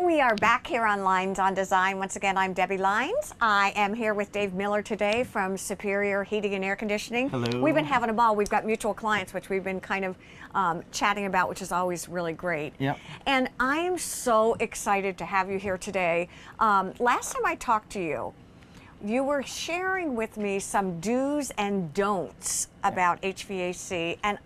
We are back here on Lines on Design. Once again, I'm Debbie Lines. I am here with Dave Miller today from Superior Heating and Air Conditioning. Hello. We've been having a ball. We've got mutual clients, which we've been kind of chatting about, which is always really great. Yep. And I am so excited to have you here today. Last time I talked to you, you were sharing with me some do's and don'ts about HVAC, and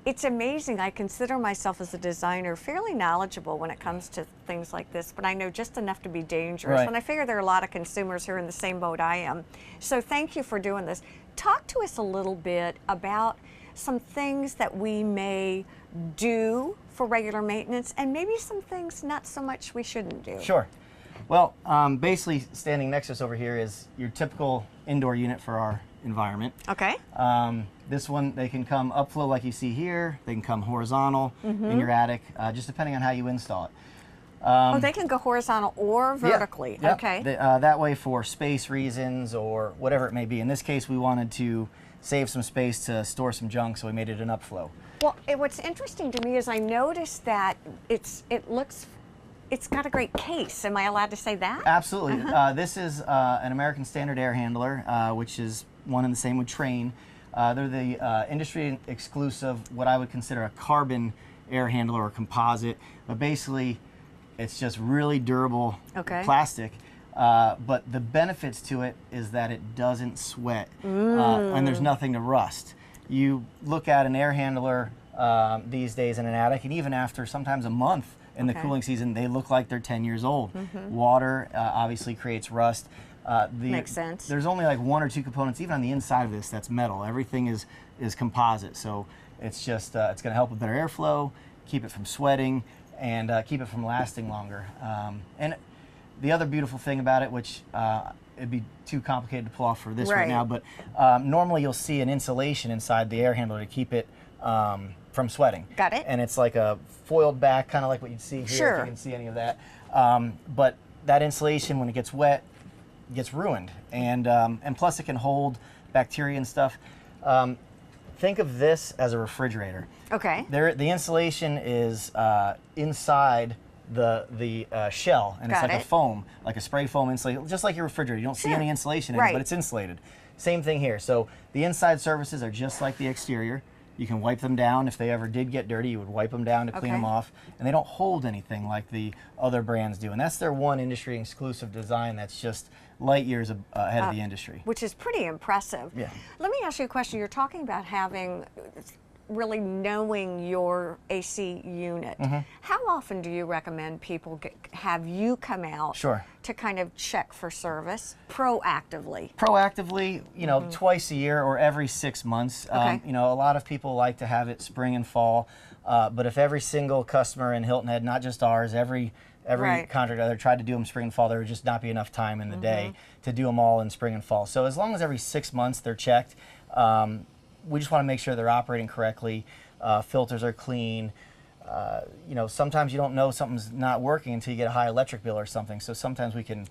it's amazing. I consider myself as a designer fairly knowledgeable when it comes to things like this, but I know just enough to be dangerous. Right. And I figure there are a lot of consumers who are in the same boat I am. So thank you for doing this. Talk to us a little bit about some things that we may do for regular maintenance and maybe some things not so much we shouldn't do. Sure. Well, basically standing next to us over here is your typical indoor unit for our environment. Okay. This one, they can come upflow like you see here. They can come horizontal in your attic, just depending on how you install it. Oh, they can go horizontal or vertically. Yeah, okay. That way for space reasons or whatever it may be. In this case, we wanted to save some space to store some junk, so we made it an upflow. Well, what's interesting to me is I noticed that it's got a great case. Am I allowed to say that? Absolutely. This is an American Standard air handler, which is one and the same with Train. They're the industry exclusive, what I would consider a carbon air handler or composite, but basically it's just really durable plastic. But the benefits to it is that it doesn't sweat and there's nothing to rust. You look at an air handler these days in an attic, and even after sometimes a month in the cooling season, they look like they're 10 years old. Water obviously creates rust. Makes sense. There's only like one or two components, even on the inside of this, that's metal. Everything is composite, so it's just it's going to help with better airflow, keep it from sweating, and keep it from lasting longer. And the other beautiful thing about it, which it'd be too complicated to pull off for this right now, but normally you'll see an insulation inside the air handler to keep it from sweating. Get it. And it's like a foiled back, kind of like what you'd see here, if you can see any of that. But that insulation, when it gets wet, gets ruined, and plus it can hold bacteria and stuff. Think of this as a refrigerator. Okay. The insulation is inside the shell, and it's like a foam, like a spray foam insulated, just like your refrigerator. You don't see any insulation in it, but it's insulated. Same thing here. So the inside surfaces are just like the exterior. You can wipe them down. If they ever did get dirty, you would wipe them down to clean them off. And they don't hold anything like the other brands do. And that's their one industry exclusive design that's just light years ahead of the industry. Which is pretty impressive. Yeah. Let me ask you a question. You're talking about really knowing your AC unit. How often do you recommend people have you come out to kind of check for service proactively? Proactively, you know, twice a year or every 6 months. You know, a lot of people like to have it spring and fall, but if every single customer in Hilton Head, not just ours, every contractor either tried to do them spring and fall, there would just not be enough time in the day to do them all in spring and fall. So as long as every 6 months they're checked, we just want to make sure they're operating correctly, filters are clean. You know, sometimes you don't know something's not working until you get a high electric bill or something. So sometimes we can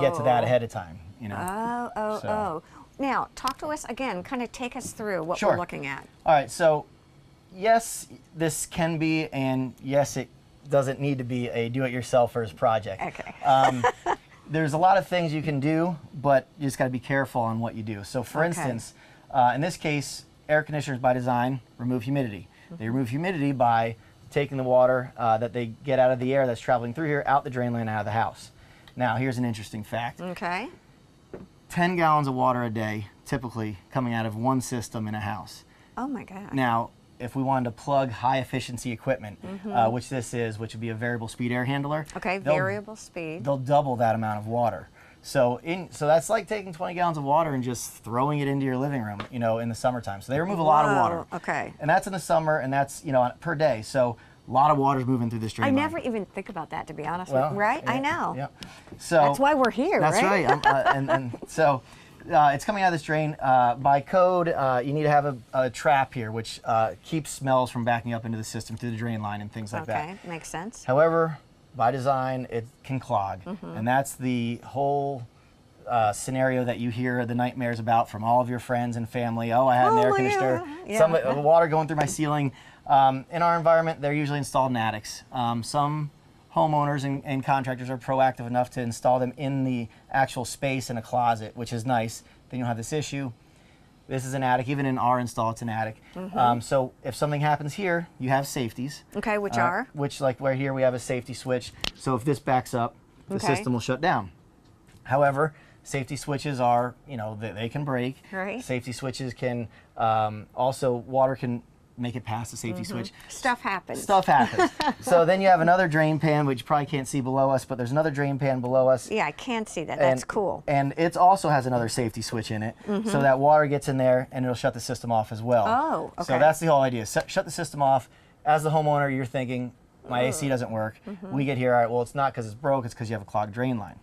get to that ahead of time. You know. Now, talk to us again. Kind of take us through what we're looking at. All right. So, yes, this can be, and yes, it doesn't need to be a do-it-yourselfer's project. Okay. There's a lot of things you can do, but you just got to be careful on what you do. So, for instance, in this case, air conditioners by design remove humidity. They remove humidity by taking the water that they get out of the air that's traveling through here out the drain line out of the house. Now, here's an interesting fact. 10 gallons of water a day, typically, coming out of one system in a house. Oh my God. Now, if we wanted to plug high efficiency equipment, which this is, which would be a variable speed air handler. Okay, variable speed. They'll double that amount of water. So that's like taking 20 gallons of water and just throwing it into your living room, you know, in the summertime. So they remove a lot of water. Okay. And that's in the summer, and that's, you know, per day. So a lot of water's moving through this drain line. I never even think about that, to be honest with you, right? Yeah, I know. Yeah. So that's why we're here, that's right? And so it's coming out of this drain. By code, you need to have a trap here, which keeps smells from backing up into the system through the drain line and things like that. Okay, makes sense. However, by design, it can clog. And that's the whole scenario that you hear the nightmares about from all of your friends and family. Oh, I had an air conditioner, some water going through my ceiling. In our environment, they're usually installed in attics. Some homeowners and contractors are proactive enough to install them in the actual space in a closet, which is nice. Then you don't have this issue. This is an attic. Even in our install, it's an attic. So if something happens here, you have safeties. Okay, which are? Which, like right here, we have a safety switch. So if this backs up, the system will shut down. However, safety switches are, you know, they can break. Right. Safety switches can, also water can make it past the safety switch. Stuff happens. Stuff happens. So then you have another drain pan, which you probably can't see below us, but there's another drain pan below us. Yeah, I can see that. That's cool. And it also has another safety switch in it, so that water gets in there and it'll shut the system off as well. Oh, okay. So that's the whole idea. Shut the system off. As the homeowner, you're thinking, my AC doesn't work. We get here, all right, well, it's not because it's broke, it's because you have a clogged drain line.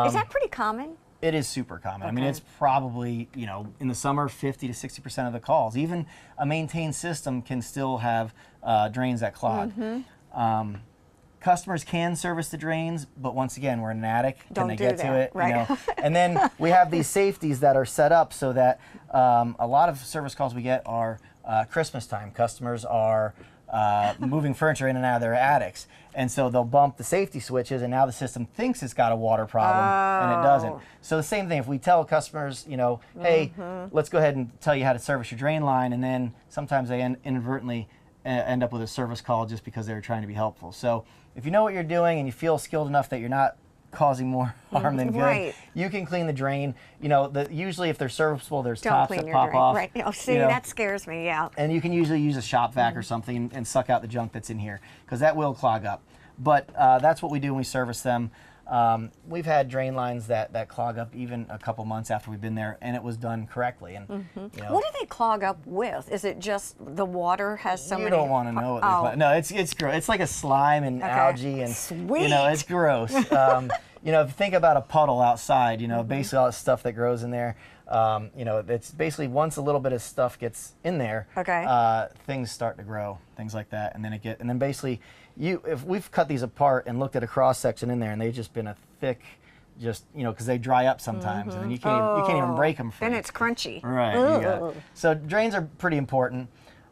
Is that pretty common? It is super common. I mean, Okay. it's probably, you know, in the summer, 50 to 60% of the calls. Even a maintained system can still have drains that clog. Customers can service the drains, but once again, we're in an attic. Don't Can they do get to that, it? right. You know? And then we have these safeties that are set up so that a lot of service calls we get are Christmas time. Customers are moving furniture in and out of their attics. And so they'll bump the safety switches, and now the system thinks it's got a water problem, and it doesn't. So the same thing, if we tell customers, you know, hey, let's go ahead and tell you how to service your drain line, and then sometimes they inadvertently end up with a service call just because they were trying to be helpful. So if you know what you're doing and you feel skilled enough that you're not causing more harm than good, Right. you can clean the drain. You know, usually if they're serviceable, there's Don't tops clean that your pop drain. off. Right. Oh, see, you know. that scares me, yeah. And you can usually use a shop vac or something and suck out the junk that's in here, because that will clog up. But that's what we do when we service them. We've had drain lines that clog up even a couple months after we've been there, and it was done correctly. And you know, What do they clog up with? Is it just the water has so you many? don't want to know what they clog. No, it's gross. It's like a slime and algae, and you know, it's gross. You know, if you think about a puddle outside, you know, basically all the stuff that grows in there. You know, it's basically once a little bit of stuff gets in there, things start to grow, things like that, and then basically, if we've cut these apart and looked at a cross section in there, and they've just been a thick, just, you know, because they dry up sometimes, and then you can't even break them free. Then it's crunchy. Right. You got it. So drains are pretty important.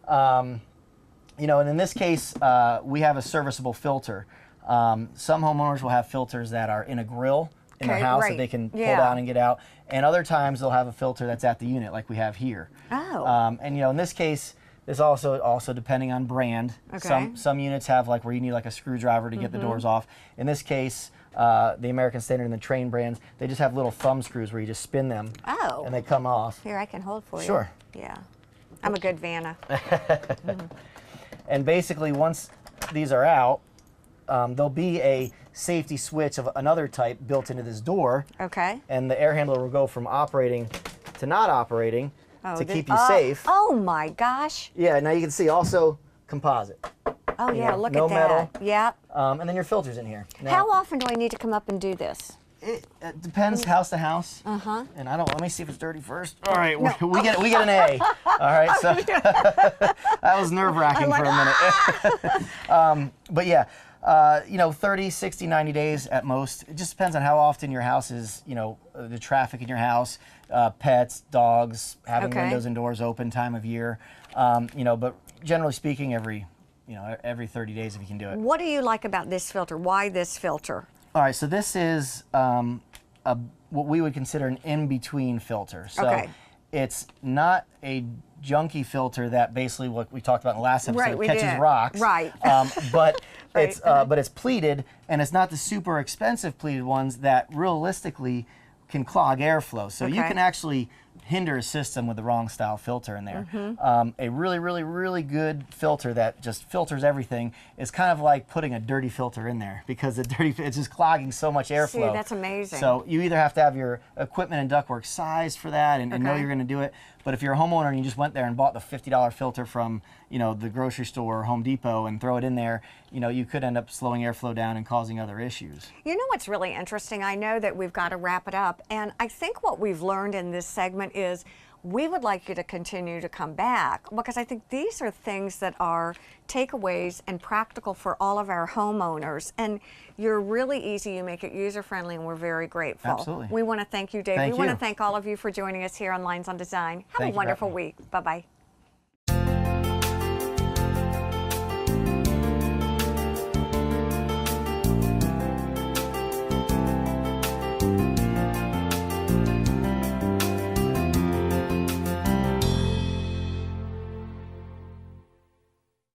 You know, and in this case, we have a serviceable filter. Some homeowners will have filters that are in a grill in their house that they can pull down and get out, and other times they'll have a filter that's at the unit, like we have here. Oh. And you know, in this case, this also depending on brand. Some units have like where you need like a screwdriver to get the doors off. In this case, the American Standard and the Train brands, they just have little thumb screws where you just spin them and they come off. Here, I can hold for you. Sure. Yeah. I'm a good Vanna. And basically, once these are out, there'll be a safety switch of another type built into this door. Okay. And the air handler will go from operating to not operating to keep you safe. Oh my gosh. Yeah, now you can see also composite. Oh yeah, know, look no at that. metal. Yep. And then your filter's in here. Now, How often do I need to come up and do this? It depends house to house. And let me see if it's dirty first. All right, we get an A. All right, so that was nerve-wracking for a minute. But yeah, you know, 30, 60, 90 days at most. It just depends on how often your house is, you know, the traffic in your house, pets, dogs, having windows and doors open, time of year. You know, but generally speaking, every 30 days if you can do it. What do you like about this filter? Why this filter? All right, so this is what we would consider an in-between filter. So it's not a junky filter that basically what we talked about in the last episode catches rocks. Right. But it's pleated, and it's not the super expensive pleated ones that realistically can clog airflow. So you can actually hinder a system with the wrong style filter in there. A really, really, really good filter that just filters everything is kind of like putting a dirty filter in there, because it's just clogging so much airflow. See, that's amazing. So you either have to have your equipment and ductwork sized for that and know you're going to do it. But if you're a homeowner and you just went there and bought the $50 filter from, you know, the grocery store or Home Depot and throw it in there, you know, you could end up slowing airflow down and causing other issues. You know what's really interesting? I know that we've got to wrap it up, and I think what we've learned in this segment is we would like you to continue to come back, because I think these are things that are takeaways and practical for all of our homeowners. And you're really easy, you make it user-friendly, and we're very grateful. Absolutely. We want to thank you, Dave. Thank we want you. to thank all of you for joining us here on Lines on Design. Have Thank a you for wonderful having me. week. Bye-bye.